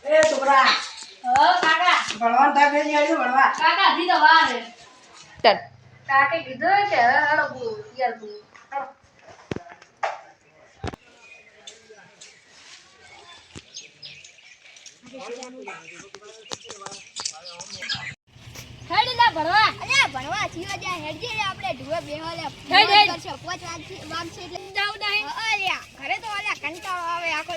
એ છોકરા કાકા ભણવા ટાકે જઈ ભણવા કાકા દી તો વાર હે કાકે કીધું કે હડો યાર હેડ ના ભણવા અલ્યા ભણવા જીવા જા હેડજે આપણે ઢુવે બેહો લે હેડ. કરશે પોચ વાગશે એટલે જાવ નહીં અલ્યા ઘરે તો અલ્યા કંટાળો આવે આખો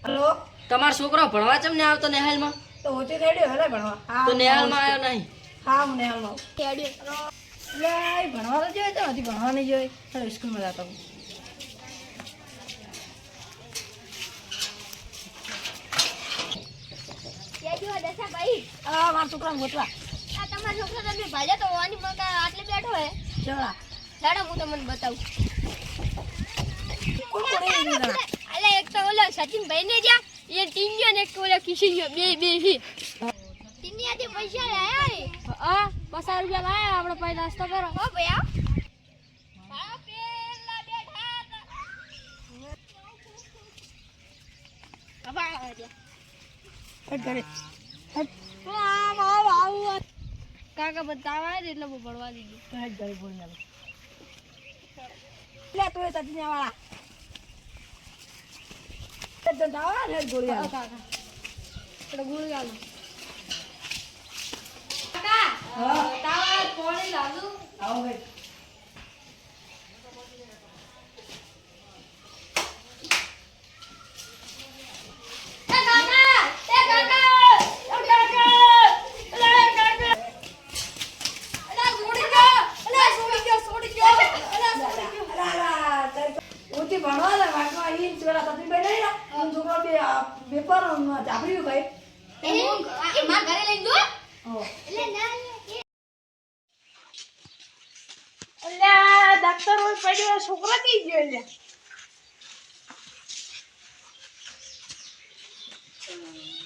હેલો તમારો છોકરો ભણવા ચમ ને આવતો નેહાલમાં તો હોતી રેડિયો હેલે ભણવા હા તો નેહાલમાં આવ્યો નહીં હા હું નેહાલમાં હેડ્યો લે ભણવા તો જોઈએ તો હજી ભણવા નહીં જોઈએ ચાલો સ્કૂલમાં જતો કેજો દસા ભાઈ આ મારા છોકરાને ગોતવા આ તમારો છોકરો તમે ભાજે તો વાની મકા આટલે બેઠો હે ચવડા હેડો હું તમને બતાવું કોણ કોણ એ નહીં જણા અલે એક તો ઓલો સચિન ભાઈ ને જા એ ટીંગ્યો ને એક ઓલો કિશિન્યો બે હી ટીંગિયાથી પૈસા લાયા હે હા 50 રૂપિયા લાયા આપણે પછી નાસ્તો કરો હો ભૈયા આ પેલા બેઠા હતા બાબા હટ કરે કાકા બતાવા ને એટલે હું ભણવા દીધી હટ કરે બોલ ના લે તો એ તજિયા વાળા તે દાવા ને ગોળી આ કાકા એટલે ગુણ ગાલો કાકા હા તાવા પોણી લાવુ આવો ભાઈ ઓછી ભણવા લે વાંકવા ઈ પેલા તપી ભાઈ નહીં ના છોકરો બે પેપર ચાપડી ભાઈ માર ઘરે લઈ જો હો એટલે ના અલ્યા ડાક્ટર ઓય પડ્યો છોકરો કી ગયો લે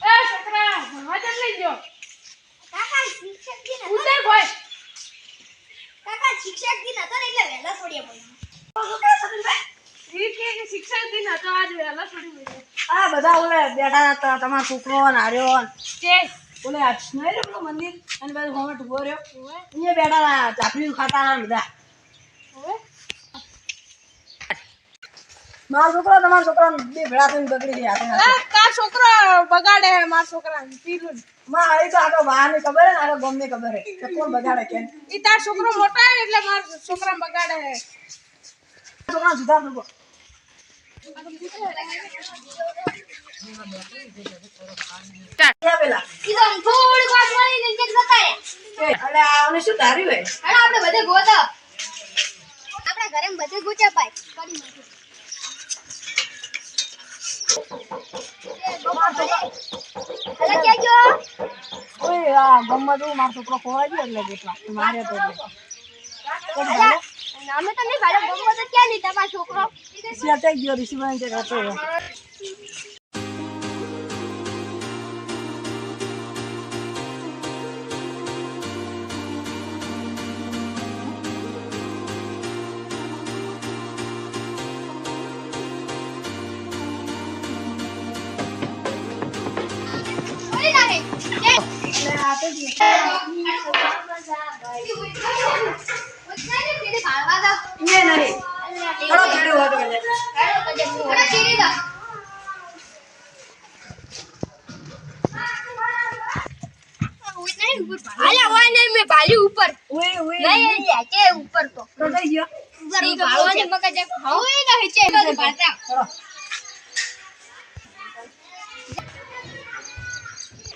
એ છોકરા ભણવા જઈ લઈ ગયો કાકા શિક્ષક દી નતો ઉતર ભાઈ કાકા શિક્ષક દી નતો ને એટલે વેલા છોડ્યા પડ્યા ઈ કે શિક્ષક દિન હતો આજ વેલા છોડી દીધો આ બધા ઓલે બેઠા હતા તમારો છોકરો ને હાર્યો કે ઓલે આ નહીં રે પેલું મંદિર અને બાજુ હોમટ ઉભો રહ્યો અહીંયા બેઠા હતા ચાપડી ખાતા હતા બધા મારો છોકરો તમારો છોકરો બે ભેળા થઈને બગડી ગયા હતા કા છોકરો બગાડે હે માર છોકરા પીલું માં આવી તો આટો બહાર ની ખબર હે ને આટો ગમ ની ખબર હે કે કોણ બગાડે કેમ ઈ તાર છોકરો મોટા હે એટલે માર છોકરા બગાડે હે છોકરા સુધાર नको પેલા કીધું આમ થોડીક વાર મળીને એક જતા રહ્યા અલે આને શું ધાર્યું હે હેડો આપણે બધે ગોતા આપણા ઘરે બધે ગોચા પાય કરી નાખો અલે ક્યાં ગયો ઓય આ ગમમાં જો મારો છોકરો ખોવાઈ ગયો એટલે કેટલા મારે તો અમે તો નહીં ભાડે ગમો તો ક્યાં નહીં તમારો છોકરો સિયા ગયો ઋષિભાઈ કે હતો ઓલી નાખે એટલે આ તો જ કેને ભાળવા દો એ નહીં થોડો ચડ્યો હતો એટલે હેડો તો જમ થોડા ચીરી દો અલ્યા ઓય ને મે ભાલી ઉપર ઓય ઓય નહીં કે ઉપર તો કઈ ગયો ઉપર ભાળવાની મગજ હોય ને હેચે તો ભાતા ચલો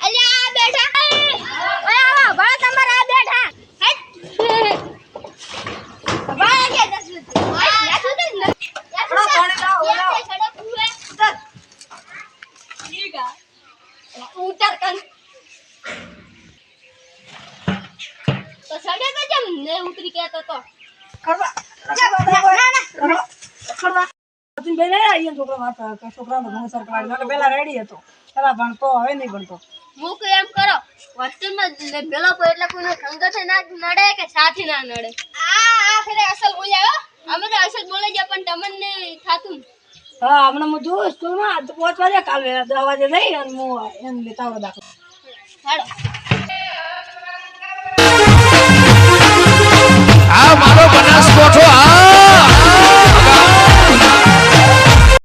અલ્યા આ બેઠા ઓય આવા ભાળ તમારા આ બેઠા ભાળ કે દસ યા તો દે ને થોડો પાણી લાવો લાવો ઉતર ઉતર કન તો સડે તો જમ ને ઉતરી કેતો તો કરવા સચિન ભાઈ નહીં અહીંયા છોકરો વાત છોકરાનો ઘણો સરકાર કે પેલા રેડી હતો પેલા ભણતો હવે નહીં ભણતો મુક એમ કરો હોસ્ટેલમાં ભેલો કો એટલે કોઈનો સંગઠન ના નડે કે સાથી ના નડે આ ફેરે અસલ બોલ્યા અમે તો અસલ બોલે જ પણ તમને થાતું હા હમણાં હું જોઉં સ્કૂલમાં તો 5 વાગે કાલે 10 વાગે જઈ અને હું એમ લેતા આવો દાખલો હાલો